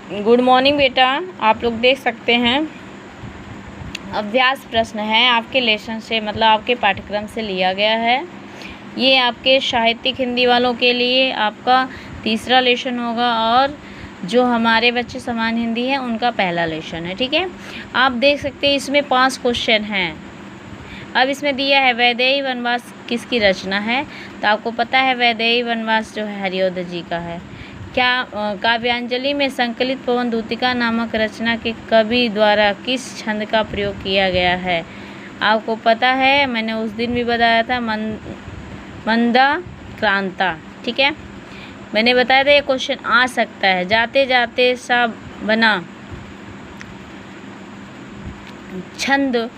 Good morning बेटा। आप लोग देख सकते हैं अभ्यास प्रश्न है आपके लेसन से, मतलब आपके पाठ्यक्रम से लिया गया है। ये आपके साहित्यिक हिंदी वालों के लिए आपका तीसरा लेसन होगा और जो हमारे बच्चे सामान्य हिंदी है उनका पहला लेसन है। ठीक है, आप देख सकते हैं इसमें 5 क्वेश्चन हैं। अब इसमें दिया है वैदेही वनवास किसकी रचना है, तो आपको पता है वैदेही वनवास जो है हरिऔध जी का है। क्या काव्यांजलि में संकलित पवन दूतिका नामक रचना के कवि द्वारा किस छंद का प्रयोग किया गया है, आपको पता है, मैंने उस दिन भी बताया था मंदा क्रांता। ठीक है, मैंने बताया था ये क्वेश्चन आ सकता है। जाते जाते सा बना छंद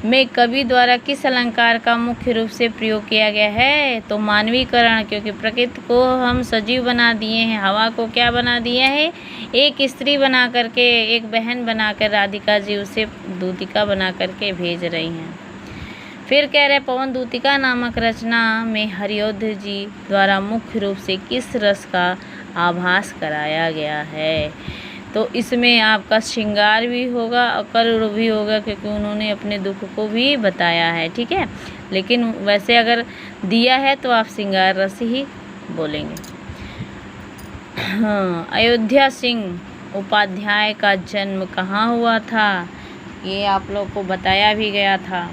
में कवि द्वारा किस अलंकार का मुख्य रूप से प्रयोग किया गया है, तो मानवीकरण, क्योंकि प्रकृति को हम सजीव बना दिए हैं, हवा को क्या बना दिया है, एक स्त्री बना करके, एक बहन बनाकर राधिका जी उसे दूतिका बना करके भेज रही हैं। फिर कह रहे पवन दूतिका नामक रचना में हरिऔध जी द्वारा मुख्य रूप से किस रस का आभास कराया गया है, तो इसमें आपका श्रृंगार भी होगा और करुण भी होगा, क्योंकि उन्होंने अपने दुख को भी बताया है। ठीक है, लेकिन वैसे अगर दिया है तो आप श्रृंगार रस ही बोलेंगे। हाँ, अयोध्या सिंह उपाध्याय का जन्म कहाँ हुआ था, ये आप लोग को बताया भी गया था,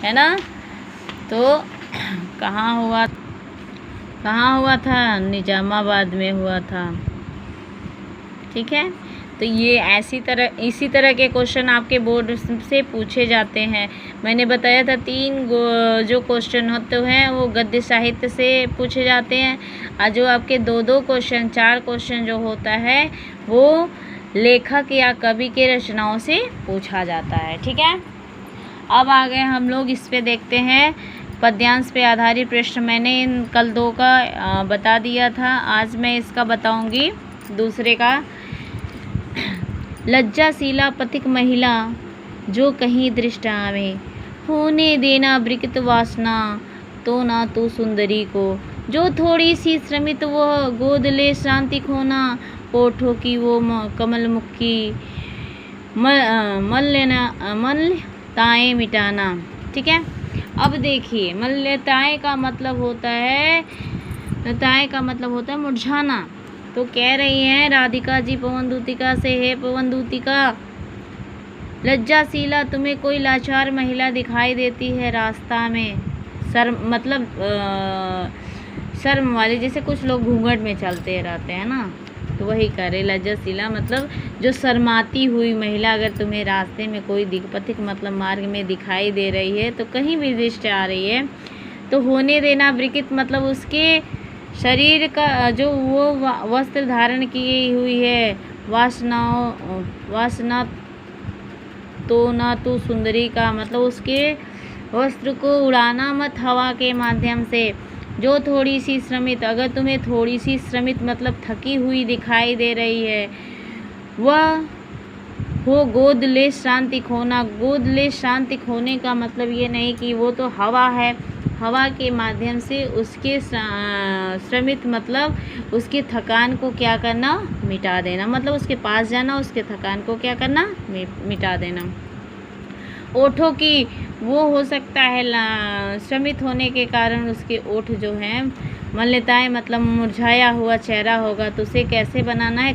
है ना। तो कहाँ हुआ था, निजामाबाद में हुआ था। ठीक है, तो ये इसी तरह के क्वेश्चन आपके बोर्ड से पूछे जाते हैं। मैंने बताया था 3 जो क्वेश्चन होते हैं वो गद्य साहित्य से पूछे जाते हैं, और जो आपके 2-2 क्वेश्चन 4 क्वेश्चन जो होता है वो लेखक या कवि के रचनाओं से पूछा जाता है। ठीक है, अब आगे हम लोग इस पे देखते हैं पद्यांश पे आधारित प्रश्न। मैंने कल 2 का बता दिया था, आज मैं इसका बताऊंगी दूसरे का। लज्जाशीला पथिक महिला जो कहीं दृष्ट आवे, होने देना विकृत वासना तो ना तू सुंदरी को, जो थोड़ी सी श्रमित वो गोद ले शांति खोना, ओठों की वो कमल मुखी मल्यताएं मिटाना। ठीक है, अब देखिए मल्यताएं का मतलब होता है, लताएं का मतलब होता है मुरझाना। तो कह रही हैं राधिका जी पवन दूतिका से, हे पवन दूतिका, लज्जाशीला तुम्हें कोई लाचार महिला दिखाई देती है रास्ता में, शर्म वाली, जैसे कुछ लोग घूंघट में चलते रहते हैं ना, तो वही कह रहे लज्जाशीला मतलब जो शर्माती हुई महिला अगर तुम्हें रास्ते में कोई पथिक मतलब मार्ग में दिखाई दे रही है, तो कहीं भी दृष्टि आ रही है, तो होने देना विकृत मतलब उसके शरीर का जो वो वस्त्र धारण की हुई है, वासना तो ना तू सुंदरी का मतलब उसके वस्त्र को उड़ाना मत हवा के माध्यम से। जो थोड़ी सी श्रमित, अगर तुम्हें थोड़ी सी श्रमित मतलब थकी हुई दिखाई दे रही है, वह हो गोद ले शांति खोना। गोद ले शांति खोने का मतलब ये नहीं कि वो तो हवा है, हवा के माध्यम से उसके श्रमित मतलब उसकी थकान को क्या करना, मिटा देना, मतलब उसके पास जाना, उसके थकान को क्या करना, मिटा देना। ओठों की वो हो सकता है श्रमित होने के कारण उसके ओठ जो हैं मल्यताएं मतलब मुरझाया हुआ चेहरा होगा, तो उसे कैसे बनाना है,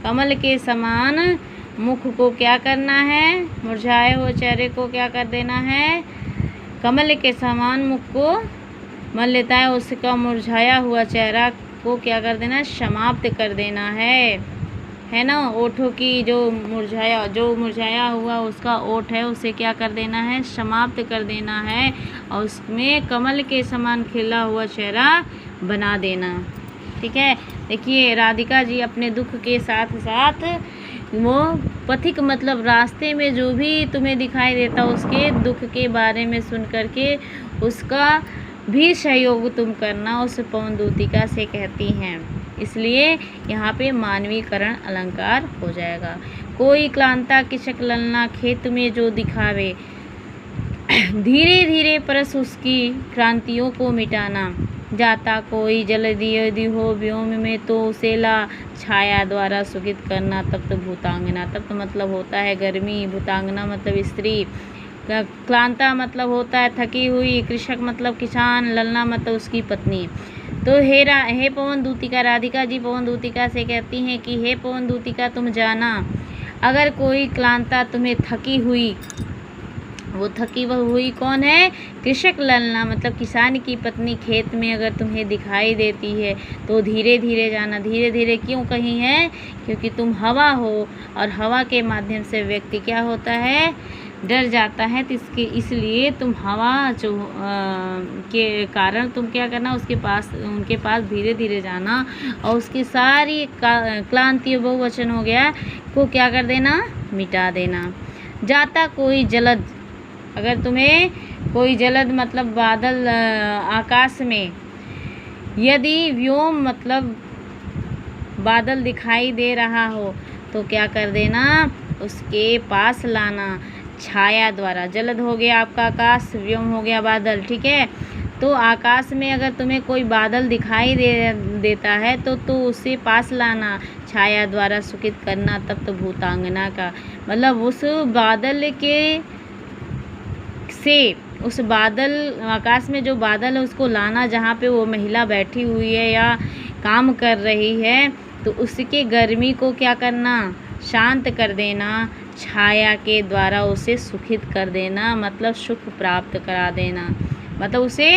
कमल के समान मुख को क्या करना है, मुरझाए हुए चेहरे को क्या कर देना है, कमल के समान मुख को मल्यताएं उसका मुरझाया हुआ चेहरा को क्या कर देना है, समाप्त कर देना है ना। ओठों की जो मुरझाया हुआ उसका ओठ है उसे क्या कर देना है, समाप्त कर देना है, और उसमें कमल के समान खिला हुआ चेहरा बना देना। ठीक है, देखिए राधिका जी अपने दुख के साथ साथ वो पथिक मतलब रास्ते में जो भी तुम्हें दिखाई देता उसके दुख के बारे में सुन करके उसका भी सहयोग तुम करना, उस पवन दूतिका से कहती हैं। इसलिए यहाँ पे मानवीकरण अलंकार हो जाएगा। कोई क्लांता किचक ललना खेत में जो दिखावे, धीरे धीरे परस उसकी क्रांतियों को मिटाना। जाता कोई जल्दी यदि हो व्योम में तो उसे ला छाया द्वारा सुखित करना तप्त भूतांगना। तप्त मतलब होता है गर्मी, भूतांगना मतलब स्त्री, क्लांता मतलब होता है थकी हुई, कृषक मतलब किसान, ललना मतलब उसकी पत्नी। तो हे पवन दूतिका, राधिका जी पवन दूतिका से कहती हैं कि हे पवन दूतिका तुम जाना, अगर कोई क्लांता तुम्हें थकी हुई, वो थकी हुई कौन है? कृषक ललना मतलब किसान की पत्नी खेत में अगर तुम्हें दिखाई देती है तो धीरे धीरे जाना। धीरे धीरे क्यों कही है? क्योंकि तुम हवा हो और हवा के माध्यम से व्यक्ति क्या होता है? डर जाता है। तो इसलिए तुम हवा के कारण तुम क्या करना? उनके पास धीरे धीरे जाना और उसकी सारी क्लांति बहुवचन हो गया को क्या कर देना? मिटा देना। जाता कोई जलद, अगर तुम्हें कोई जलद मतलब बादल आकाश में, यदि व्योम मतलब बादल दिखाई दे रहा हो तो क्या कर देना? उसके पास लाना छाया द्वारा। जलद हो गया आपका आकाश, व्योम हो गया बादल, ठीक है। तो आकाश में अगर तुम्हें कोई बादल दिखाई देता है तो उसे पास लाना छाया द्वारा सुखित करना तप्त भूतांगना का मतलब उस बादल के से उस बादल आकाश में जो बादल है उसको लाना जहाँ पे वो महिला बैठी हुई है या काम कर रही है, तो उसके गर्मी को क्या करना? शांत कर देना छाया के द्वारा, उसे सुखित कर देना मतलब सुख प्राप्त करा देना। मतलब उसे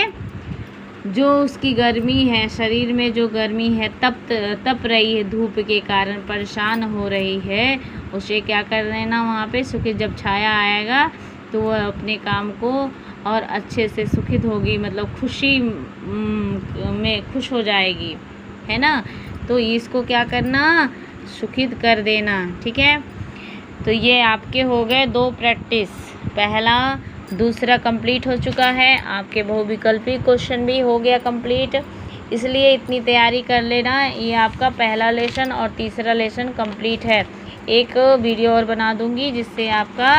जो उसकी गर्मी है, शरीर में जो गर्मी है, तप रही है धूप के कारण, परेशान हो रही है, उसे क्या कर देना? वहाँ पे सुखित। जब छाया आएगा तो वह अपने काम को और अच्छे से सुखित होगी, मतलब खुशी में खुश हो जाएगी, है ना। तो इसको क्या करना? सुखित कर देना, ठीक है। तो ये आपके हो गए 2 प्रैक्टिस, पहला दूसरा कंप्लीट हो चुका है। आपके बहुविकल्पी क्वेश्चन भी हो गया कंप्लीट, इसलिए इतनी तैयारी कर लेना। ये आपका पहला लेसन और तीसरा लेसन कंप्लीट है। एक वीडियो और बना दूंगी जिससे आपका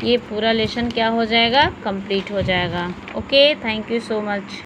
ये पूरा लेसन क्या हो जाएगा? कंप्लीट हो जाएगा। Okay, thank you so much.